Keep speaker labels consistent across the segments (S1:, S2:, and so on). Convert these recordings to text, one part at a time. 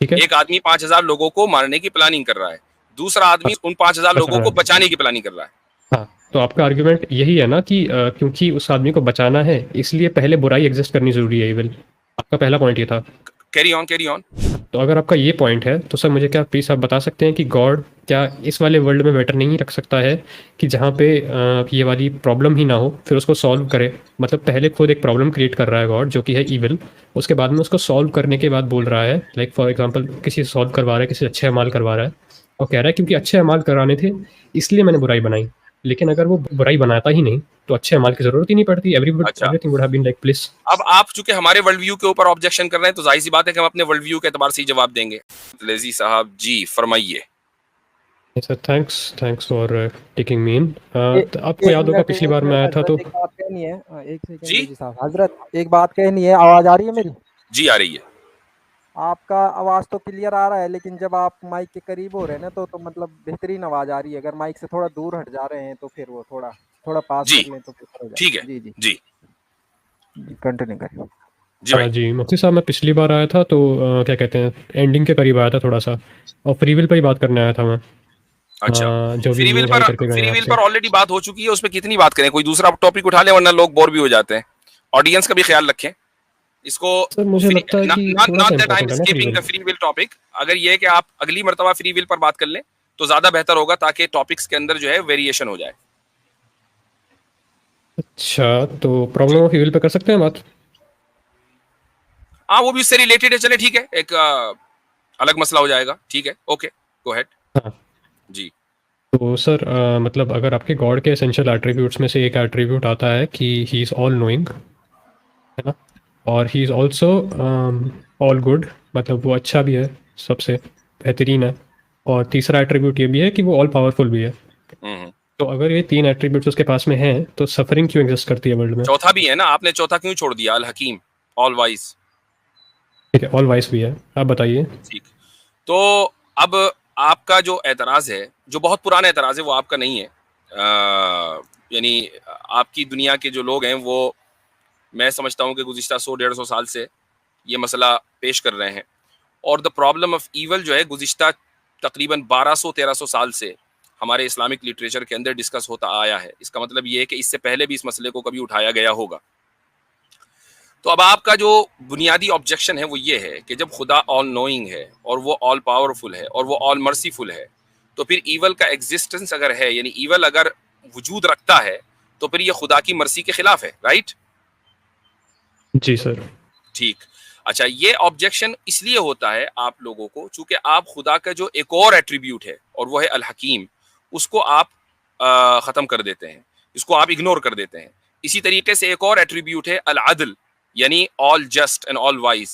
S1: ठीक है,
S2: एक आदमी 5,000 लोगों को मारने की प्लानिंग कर रहा है, दूसरा आदमी उन 5,000 लोगों को बचाने की प्लानिंग कर रहा है।
S1: हाँ, तो आपका आर्ग्यूमेंट यही है ना कि क्योंकि उस आदमी को बचाना है इसलिए पहले बुराई एग्जिस्ट करनी जरूरी है, इविल। आपका पहला पॉइंट ये था।
S2: Carry on, carry on.
S1: तो अगर आपका ये पॉइंट है तो सर मुझे क्या प्लीज़ आप बता सकते हैं कि गॉड क्या इस वाले वर्ल्ड में बेटर नहीं रख सकता है कि जहाँ पे ये वाली प्रॉब्लम ही ना हो, फिर उसको सॉल्व करे। मतलब पहले खुद एक प्रॉब्लम क्रिएट कर रहा है गॉड जो कि है ईविल, उसके बाद में उसको सॉल्व करने के बाद बोल रहा है, लाइक फॉर एग्जांपल किसी से सॉल्व करवा रहा है, किसी से अच्छे अमाल करवा रहा है, और कह रहा है क्योंकि अच्छे अमाल कराने थे इसलिए मैंने बुराई बनाई। लेकिन अगर वो बुराई बनाता ही नहीं तो अच्छे अमाल की जरूरत ही नहीं पड़ती,
S2: अच्छा,
S1: everything would have been like please.
S2: अब आप चूंकि हमारे वर्ल्ड व्यू के ऊपर ऑब्जेक्शन कर रहे हैं तो जाहिर सी बात है कि हम अपने वर्ल्ड व्यू के एतबार से ही जवाब देंगे। लेजी साहब जी फरमाइए।
S1: Sir thanks thanks for taking me in. आपको
S3: एक
S1: याद होगा
S3: मिनट,
S1: पिछली
S3: एक
S1: बार
S3: मिनट
S1: मैं आया था
S3: हजरत,
S1: तो।
S3: एक बात कहनी है। एक सेकंड
S2: जी
S3: लेजी साहब, हजरत एक बात कहनी है। आवाज आ रही है मेरी?
S2: जी आ रही है।
S3: आपका आवाज तो क्लियर आ रहा है, लेकिन जब आप माइक के करीब हो रहे हैं ना तो मतलब बेहतरीन आवाज आ रही है। अगर माइक से थोड़ा दूर हट जा रहे हैं तो फिर वो थोड़ा थोड़ा पास
S2: जी
S3: कर लें तो बेहतर हो
S2: ठीक है।
S3: जाए। जी जी
S2: जी
S3: जी, कंटिन्यू करें।
S2: जी भाई।
S1: जी मुफ्ती साहब, मैं पिछली बार आया था तो क्या कहते हैं, एंडिंग के करीब आया था थोड़ा सा, और फ्री विल पर ही बात करने आया था मैं।
S2: अच्छा,
S1: जो भी न्यू भाई करके गए हैं
S2: फ्री विल
S1: आपसे।
S2: पर ऑलरेडी बात हो चुकी है, उसमें कितनी बात करें? कोई दूसरा टॉपिक उठा ले वरना लोग बोर भी हो जाते हैं। ऑडियंस का भी ख्याल रखें इसको।
S1: सर मुझे लगता है कि थोड़ा सा
S2: not that I am
S1: important है ना free
S2: skipping
S1: will.
S2: The free will topic. अगर ये है कि आप अगली मर्तबा फ्री विल पर बात कर लें तो ज्यादा बेहतर होगा, ताकि टॉपिक्स के अंदर जो है वेरिएशन हो जाए।
S1: अच्छा, तो प्रॉब्लम
S2: जी
S1: ऑफ फ्री विल पे कर सकते हैं बात।
S2: हाँ, वो भी उससे रिलेटेड है। चले ठीक है, एक अलग मसला हो जाएगा। ठीक है, ओके, गो अहेड।
S1: हाँ,
S2: जी
S1: तो सर मतलब अगर आपके गॉड के एसेंशियल एट्रीब्यूट्स में से एक एट्रीब्यूट आता है कि ही इज़ ऑल नोइंग, है ना, और he is also all good, मतलब वो अच्छा भी है, सबसे बेहतरीन है, और तीसरा एट्रीब्यूट ये भी है कि वो ऑल पावरफुल भी है।
S2: हम्म।
S1: तो अगर ये तीन एट्रीब्यूट्स उसके पास में हैं तो सफरिंग क्यों एग्जिस्ट करती है वर्ल्ड में?
S2: चौथा भी है ना, आपने चौथा क्यों छोड़ दिया? अल हकीम, ऑल वाइज।
S1: ठीक है, ऑल वाइस भी है, आप बताइए।
S2: ठीक। तो अब आपका जो एतराज है, जो बहुत पुराना एतराज है, वो आपका नहीं है। यानी आपकी दुनिया के जो लोग हैं वो, मैं समझता हूँ कि गुज़िश्ता 100-150 साल से ये मसला पेश कर रहे हैं। और द प्रॉब्लम ऑफ ईवल जो है गुज़िश्ता तकरीबन 1200-1300 साल से हमारे इस्लामिक लिटरेचर के अंदर डिस्कस होता आया है। इसका मतलब ये है कि इससे पहले भी इस मसले को कभी उठाया गया होगा। तो अब आपका जो बुनियादी ऑब्जेक्शन है वो ये है कि जब खुदा ऑल नोइंग है और वो ऑल पावरफुल है और वो ऑल मर्सीफुल है, तो फिर ईवल का एग्जिस्टेंस अगर है, यानी ईवल अगर वजूद रखता है, तो फिर ये खुदा की मर्सी के खिलाफ है, राइट?
S1: जी सर।
S2: ठीक। अच्छा, ये ऑब्जेक्शन इसलिए होता है आप लोगों को चूंकि आप खुदा का जो एक और एट्रीब्यूट है और वो है अल हकीम, उसको आप खत्म कर देते हैं, इसको आप इग्नोर कर देते हैं। इसी तरीके से एक और एट्रीब्यूट है अल अदल, यानी all just and all wise,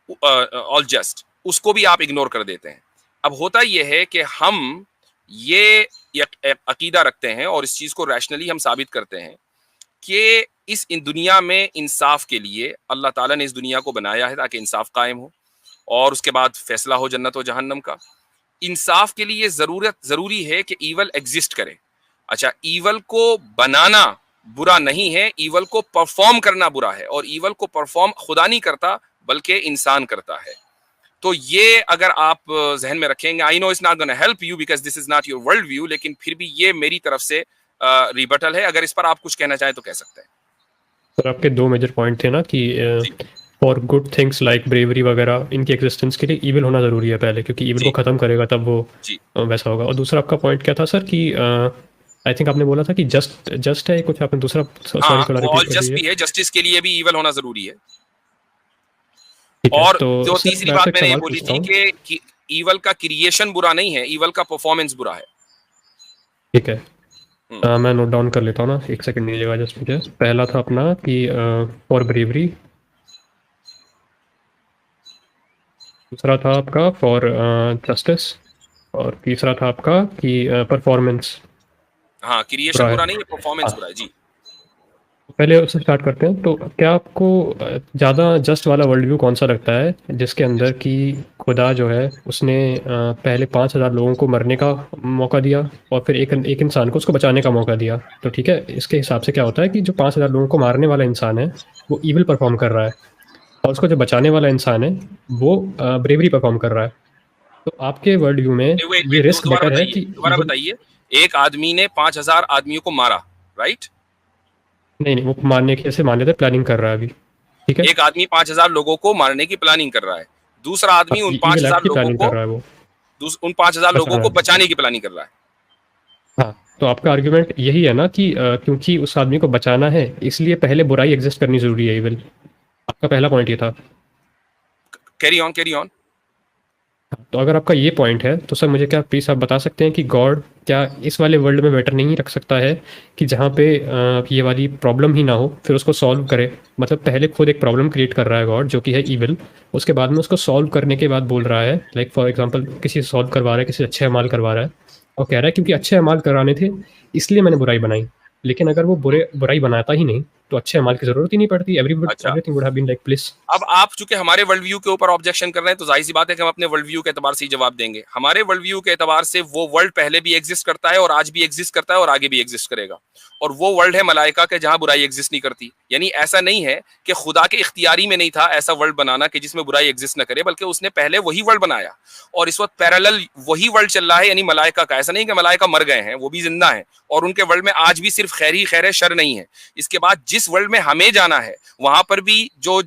S2: all just, उसको भी आप इग्नोर कर देते हैं। अब होता यह है कि हम ये अकीदा रखते हैं और इस चीज को रैशनली हम साबित करते हैं कि इस इन दुनिया में इंसाफ के लिए अल्लाह ताला ने इस दुनिया को बनाया है ताकि इंसाफ कायम हो और उसके बाद फैसला हो जन्नत और जहन्नम का। इंसाफ के लिए जरूरी है कि ईवल एग्जिस्ट करे। अच्छा, ईवल को बनाना बुरा नहीं है, ईवल को परफॉर्म करना बुरा है, और ईवल को परफॉर्म खुदा नहीं करता बल्कि इंसान करता है। तो ये अगर आप जहन में रखेंगे, I know it's not gonna help you because this is not your world view, लेकिन फिर भी ये मेरी तरफ से रिबटल है। अगर इस पर आप कुछ कहना चाहें तो कह सकते हैं।
S1: सर आपके दो मेजर पॉइंट थे ना कि
S2: G
S1: for good things like bravery वगैरह, इनकी एग्जिस्टेंस के लिए ईविल होना ज़रूरी है पहले, क्योंकि ईविल को
S2: जी
S1: ख़त्म करेगा तब वो
S2: जी
S1: वैसा होगा। और दूसरा आपका पॉइंट क्या था सर कि आई थिंक आपने बोला था कि जस्ट जस्ट है कुछ, आपने दूसरा सॉरी
S2: हाँ,
S1: थोड़ा
S2: वो
S1: रिपीट
S2: ऑल
S1: कर
S2: जस्ट
S1: दीजिए।
S2: भी है, जस्टिस के लिए भी ईवल होना जरूरी है।
S1: ठीक है,
S2: और
S1: तो
S2: जो
S1: सर
S2: तीसरी
S1: मैं आपसे
S2: बात
S1: एक
S2: मैंने ये
S1: सवाल
S2: बोली
S1: पूछता
S2: थी
S1: हूँ।
S2: कि ईवल का क्रिएशन बुरा नहीं है, ईवल का परफॉर्मेंस बुरा है।
S1: ठीक है,
S2: हम्म,
S1: मैं नोट डाउन कर लेता हूँ ना, एक सेकंड दीजिएगा जस्ट मुझे। पहला था अपना कि फॉर ब्रेवरी, दूसरा था आपका फॉर जस्टिस, और तीसरा था आपका कि परफॉर्मेंस
S2: हाँ,
S1: बुरा
S2: क्रिएशन
S1: है।
S2: बुरा नहीं है, परफॉर्मेंस
S1: हाँ,
S2: बुरा है। जी
S1: पहले उससे स्टार्ट करते हैं। तो क्या आपको ज़्यादा जस्ट वाला वर्ल्ड व्यू कौन सा लगता है, जिसके अंदर कि खुदा जो है उसने पहले 5,000 लोगों को मरने का मौका दिया और फिर एक एक इंसान को उसको बचाने का मौका दिया। तो ठीक है, इसके हिसाब से क्या होता है कि जो 5,000 लोगों को मारने वाला इंसान है वो ईविल परफॉर्म कर रहा है, और उसको जो बचाने वाला इंसान है वो ब्रेवरी परफॉर्म कर रहा है। तो आपके वर्ल्ड व्यू में
S2: वेट
S1: ये
S2: वेट
S1: रिस्क
S2: दोबारा
S1: बेटर है
S2: बताइए,
S1: कि
S2: दोबारा
S1: इवन।
S2: बताइए। एक आदमी ने 5,000 आदमियों को मारा, राइट?
S1: नहीं नहीं, वो मारने की ऐसे मान लेते प्लानिंग कर रहा है अभी। ठीक है।
S2: एक आदमी 5,000 लोगों को मारने की प्लानिंग कर रहा है, दूसरा आदमी उन पांच
S1: इविल एक्ट
S2: हजार
S1: की
S2: लोगों
S1: प्लानिंग कर
S2: को
S1: रहा है वो
S2: उन 5,000 लोगों
S1: बचाना।
S2: को बचाने की प्लानिंग कर रहा है।
S1: हाँ, तो आपका आर्ग्यूमेंट यही है ना कि क्योंकि उस आदमी को बचाना है इसलिए पहले बुराई एग्जिस्ट करनी जरूरी है इविल। आपका पहला पॉइंट ये था।
S2: Carry on, carry on.
S1: तो अगर आपका ये पॉइंट है तो सर मुझे क्या प्लीज़ आप बता सकते हैं कि गॉड क्या इस वाले वर्ल्ड में बेटर नहीं रख सकता है कि जहाँ पे ये वाली प्रॉब्लम ही ना हो फिर उसको सॉल्व करे। मतलब पहले खुद एक प्रॉब्लम क्रिएट कर रहा है गॉड जो कि है ईविल। उसके बाद में उसको सॉल्व करने के बाद बोल रहा है लाइक फॉर एग्जांपल किसी से सॉल्व करवा रहा है, किसी से अच्छे अमाल करवा रहा है और कह रहा है क्योंकि अच्छे अमाल कराने थे इसलिए मैंने बुराई बनाई। लेकिन अगर वो बुराई बनाता ही नहीं तो अच्छे अमाल की ज़रूरत ही नहीं पड़ती।
S2: अच्छा,
S1: everything would have been like please.
S2: अब आप चूंकि हमारे वर्ल्ड व्यू के ऊपर ऑब्जेक्शन कर रहे हैं तो जाहिर सी बात है कि हम अपने वर्ल्ड व्यू के एतबार से ही जवाब देंगे। हमारे वर्ल्ड व्यू के एतबार से वो वर्ल्ड पहले भी एग्जिस्ट करता है और आज भी एग्जिस्ट करता है और आगे भी एग्जिस्ट करेगा। और वो वर्ल्ड है मलाइका के जहां बुराई एग्जिस्ट नहीं करती। यानी ऐसा नहीं है कि खुदा के इख्तियारी में नहीं था ऐसा वर्ल्ड बनाना कि जिसमें बुराई एग्जिस्ट न करे, बल्कि उसने पहले वही वर्ल्ड बनाया और इस वक्त पैरेलल वही वर्ल्ड चल रहा है, यानी मलाइका का। ऐसा नहीं कि मलाइका मर गए हैं, वो भी जिंदा है और उनके वर्ल्ड में आज भी सिर्फ खैर ही खैर है, शर नहीं है। इसके बाद जिस वर्ल्ड में हमें जाना है वहां पर भी जो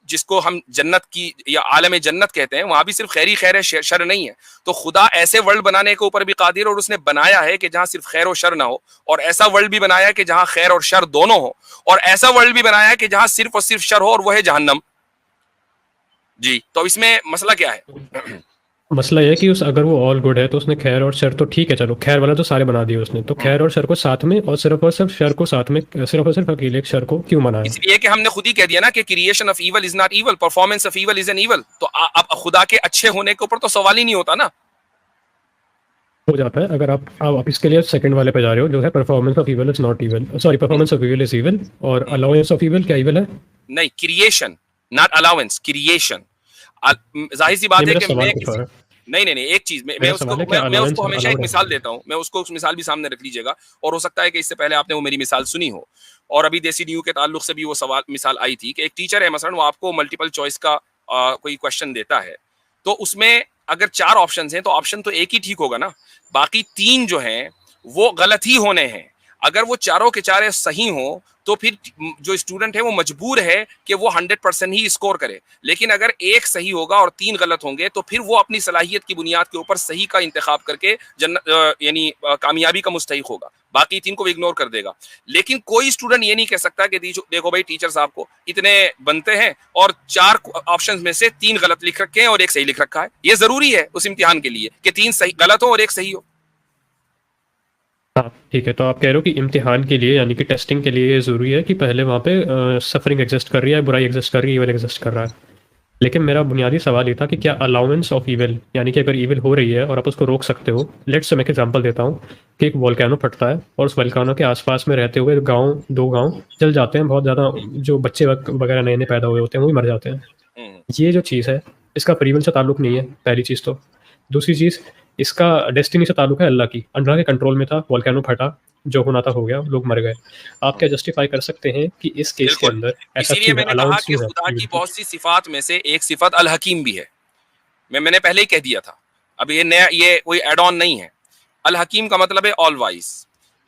S2: जिसको हम जन्नत की या आलम जन्नत कहते हैं वहां भी सिर्फ खैर ही खैर है, शर नहीं है। तो खुदा ऐसे वर्ल्ड बनाने के ऊपर भी कादिर और उसने बनाया है कि जहां सिर्फ खैर और शर ना हो, और ऐसा वर्ल्ड भी बनाया है कि जहां खैर और शर दोनों हो, और ऐसा वर्ल्ड भी बनाया है कि जहां सिर्फ और सिर्फ शर हो और वह है जहन्नम। जी, तो इसमें मसला क्या है?
S1: मसला ये है कि उस अगर वो ऑल गुड है तो उसने खैर और शर तो ठीक है, चलो खैर वाला तो सारे बना दिए उसने, तो खैर और शर को साथ में और सिर्फ शर को साथ में सिर्फ और सिर्फ अकेले शर को क्यों मनाया।
S2: इसलिए कि हमने खुद ही कह दिया ना कि creation of evil is not evil, performance of evil is an evil. तो अब खुदा के अच्छे होने के ऊपर तो सवाल ही नहीं होता ना।
S1: हो जाता है अगर आप इसके लिए सेकंड वाले पे जा रहे हो जो है performance of evil is not evil, sorry performance of evil is evil और अलाउंस ऑफ इविल क्या इविल है।
S2: नहीं, क्रिएशन, नॉट अलाउंस, क्रिएशन। जाहिर सी
S1: नहीं
S2: बात है
S1: मेरा
S2: कि
S1: सवाल
S2: मैं
S1: कुछ
S2: किसी
S1: और है।
S2: नहीं नहीं नहीं, एक चीज मैं
S1: मेरा
S2: उसको
S1: सवाल है क्या
S2: मैं उसको
S1: अलाउंस और
S2: हमेशा एक
S1: अलाउड
S2: मिसाल
S1: है।
S2: देता हूं, मैं उसको उस मिसाल भी सामने रख लीजिएगा। और हो सकता है कि इससे पहले आपने वो मेरी मिसाल सुनी हो, और अभी देसी न्यू के ताल्लुक से भी वो सवाल मिसाल आई थी कि एक टीचर है मसलन, वो आपको मल्टीपल चॉइस का कोई क्वेश्चन देता है, तो उसमें अगर 4 ऑप्शन हैं तो ऑप्शन तो एक ही ठीक होगा ना, बाकी 3 जो हैं वो गलत ही होने हैं। अगर वो चारों के चारे सही हो तो फिर जो स्टूडेंट है वो मजबूर है कि वो 100% ही स्कोर करे। लेकिन अगर एक सही होगा और 3 गलत होंगे तो फिर वो अपनी सलाहियत की बुनियाद के ऊपर सही का इंतखाब करके यानी कामयाबी का मुस्तहिक होगा, बाकी 3 को भी इग्नोर कर देगा। लेकिन कोई स्टूडेंट ये नहीं कह सकता कि देखो भाई टीचर साहब को इतने बनते हैं और 4 ऑप्शन में से 3 गलत लिख रखे हैं और एक सही लिख रखा है। ये जरूरी है उस इम्तिहान के लिए कि 3 सही गलत हो और एक सही हो।
S1: हाँ ठीक है, तो आप कह रहे हो कि इम्तिहान के लिए यानी कि टेस्टिंग के लिए ये ज़रूरी है कि पहले वहाँ पे सफरिंग एग्जिस्ट कर रही है, बुराई एग्जिस्ट कर रही है, इवल एग्जिस्ट कर रहा है। लेकिन मेरा बुनियादी सवाल ये था कि क्या अलाउंस ऑफ इविल यानी कि अगर इविल हो रही है और आप उसको रोक सकते हो। लेट्स से मैं एक एग्जांपल देता हूँ कि एक वोल्केनो फटता है और उस वोल्केनो के आसपास में रहते हुए गांव 2 गांव जल जाते हैं, बहुत ज़्यादा जो बच्चे वगैरह नए नए पैदा हुए होते हैं वो भी मर जाते हैं।
S2: हम्म,
S1: ये जो चीज़ है इसका फ्री विल से ताल्लुक नहीं है, पहली चीज़ तो। दूसरी चीज़, इसका डेस्टिनी से ताल्लुक है अल्लाह की। अल्लाह के कंट्रोल में था, वोल्केनो फटा, जो होना था हो गया, लोग मर गए। आप क्या जस्टिफाई कर सकते हैं कि इस केस के
S2: बिल्कुल।
S1: अंदर ऐसा
S2: इसीलिए
S1: क्यों है,
S2: मैंने कहा
S1: अलाउंस
S2: कि
S1: क्यों है
S2: खुदा
S1: evil
S2: की
S1: की?
S2: बहुत सी सिफात में से एक सिफत अल हकीम भी है। मैंने पहले ही कह दिया था, अब ये नया, ये कोई एड ऑन नहीं है। अल हकीम का मतलब है ऑल वाइज।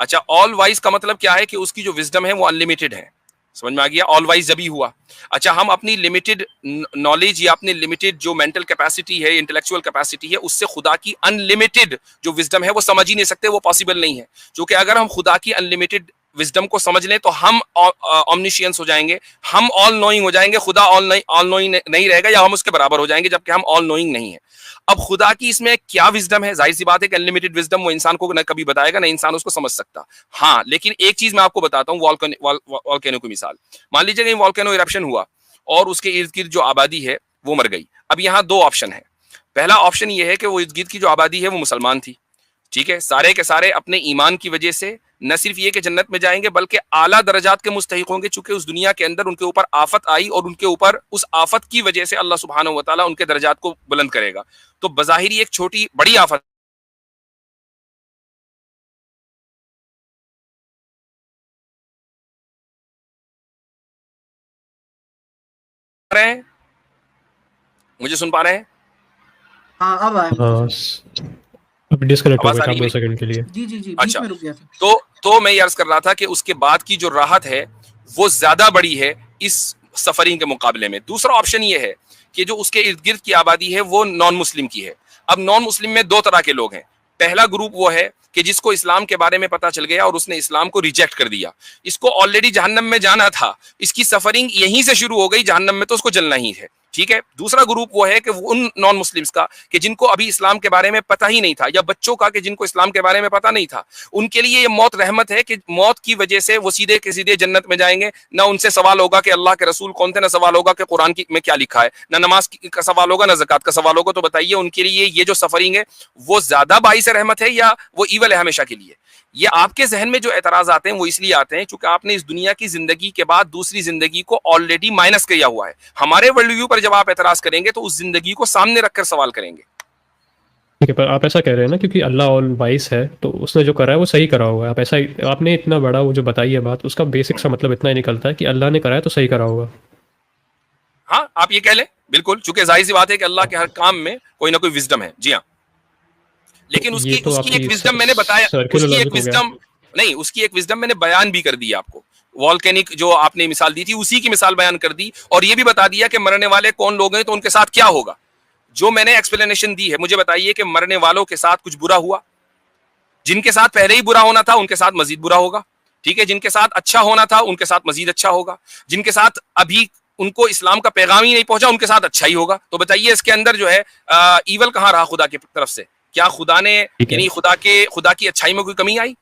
S2: अच्छा, ऑल वाइज का मतलब क्या है कि उसकी जो विजडम है वो अनलिमिटेड है। समझ में आ गया? ऑल वाइज जब ही हुआ। अच्छा, हम अपनी लिमिटेड नॉलेज या अपनी लिमिटेड जो मेंटल कैपेसिटी है, इंटेलेक्चुअल कैपेसिटी है, उससे खुदा की अनलिमिटेड जो विजडम है वो समझ ही नहीं सकते, वो पॉसिबल नहीं है। क्योंकि अगर हम खुदा की अनलिमिटेड विजडम को समझ लें तो हम ऑमनिशियंस हो जाएंगे, हम ऑल नोइंग हो जाएंगे। खुदा ऑल नोइंग नहीं रहेगा या हम उसके बराबर हो जाएंगे, जबकि हम ऑल नोइंग नहीं है। अब खुदा की इसमें क्या विजडम है? जाहिर सी बात है कि अनलिमिटेड विजडम वो इंसान को न कभी बताएगा, ना इंसान उसको समझ सकता। हाँ, लेकिन एक चीज मैं आपको बताता हूँ, वॉल्केनो की मिसाल। मान लीजिए कहीं वॉल्केनो इरप्शन हुआ और उसके इर्द गिर्द जो आबादी है वो मर गई। अब यहाँ 2 ऑप्शन है। पहला ऑप्शन ये है कि वो इर्द गिर्द की जो आबादी है वो मुसलमान थी, ठीक है, सारे के सारे अपने ईमान की वजह से न सिर्फ ये कि जन्नत में जाएंगे बल्कि आला दर्जात के मुस्तहिक होंगे, चूंकि उस दुनिया के अंदर उनके ऊपर आफत आई और उनके ऊपर उस आफत की वजह से अल्लाह सुब्हानहू व तआला उनके दर्जात को बुलंद करेगा। तो बज़ाहिर एक छोटी बड़ी आफत है, मुझे सुन पा रहे हैं?
S4: हाँ अब आया मुझे
S1: हाँ
S4: समझ।
S1: अब डिस्कनेक्ट हो
S2: आवाज
S1: गया
S2: आ
S1: था
S2: रही है
S1: 2
S2: मेरी?
S1: सेकंड के लिए।
S4: जी जी जी, बीच
S2: अच्छा,
S4: में रुक गया था।
S2: तो मैं ये अर्ज कर रहा था कि उसके बाद की जो राहत है वो ज्यादा बड़ी है इस सफरिंग के मुकाबले में। दूसरा ऑप्शन ये है कि जो उसके इर्द गिर्द की आबादी है वो नॉन मुस्लिम की है। अब नॉन मुस्लिम में दो तरह के लोग हैं। पहला ग्रुप वो है कि जिसको इस्लाम के बारे में पता चल गया और उसने इस्लाम को रिजेक्ट कर दिया, इसको ऑलरेडी जहन्नम में जाना था, इसकी सफरिंग यहीं से शुरू हो गई, जहन्नम में तो उसको जलना ही है। ठीक है। दूसरा ग्रुप वो है कि उन नॉन मुस्लिम्स का कि जिनको अभी इस्लाम के बारे में पता ही नहीं था, या बच्चों का कि जिनको इस्लाम के बारे में पता नहीं था, उनके लिए ये मौत रहमत है कि मौत की वजह से वो सीधे के सीधे जन्नत में जाएंगे। ना उनसे सवाल होगा कि अल्लाह के रसूल कौन थे, ना सवाल होगा कि कुरान में क्या लिखा है, ना नमाज का सवाल होगा, ना ज़कात का सवाल होगा। तो बताइए उनके लिए ये जो सफरिंग है वो ज्यादा बाइस रहमत है या वो ईवल है हमेशा के लिए? ये आपके जहन में जो एतराज आते हैं वो इसलिए आते हैं क्योंकि आपने इस दुनिया की जिंदगी के बाद दूसरी जिंदगी को ऑलरेडी माइनस किया हुआ है। हमारे वर्ल्ड व्यू पर जब आप एतराज करेंगे तो उस जिंदगी को सामने रखकर सवाल करेंगे।
S1: ठीक है, पर आप ऐसा कह रहे हैं ना क्योंकि अल्लाह ऑल वाइस है तो उसने जो करा है वो सही करा होगा। आप ऐसा आपने इतना बड़ा वो जो बताई है बात, उसका बेसिक सा मतलब इतना ही निकलता है कि अल्लाह ने करा है तो सही करा होगा।
S2: हाँ, आप ये कह लें बिल्कुल, चूंकि जाहिर सी बात है कि अल्लाह के हर काम में कोई ना कोई विजडम है। जी हाँ, लेकिन
S1: ये तो
S2: उसकी एक
S1: आपकी
S2: विजडम मैंने बताया,
S1: सर्कुलर
S2: उसकी एक
S1: लॉजिक हो गया।
S2: विजडम नहीं, उसकी एक विजडम मैंने बयान भी कर दी आपको। वॉल्केनिक जो आपने मिसाल दी थी उसी की मिसाल बयान कर दी, और ये भी बता दिया कि मरने वाले कौन लोग हैं तो उनके साथ क्या होगा। जो मैंने एक्सप्लेनेशन दी है, मुझे बताइए कि मरने वालों के साथ कुछ बुरा हुआ? जिनके साथ पहले ही बुरा होना था उनके साथ मजीद बुरा होगा। ठीक है। जिनके साथ अच्छा होना था उनके साथ मजीद अच्छा होगा। जिनके साथ अभी उनको इस्लाम का पैगाम ही नहीं पहुंचा उनके साथ अच्छा ही होगा। तो बताइए इसके अंदर जो है ईवल कहां रहा खुदा की तरफ से? क्या खुदा ने
S1: ठीक है।
S2: यानी खुदा की अच्छाई में कोई कमी आई?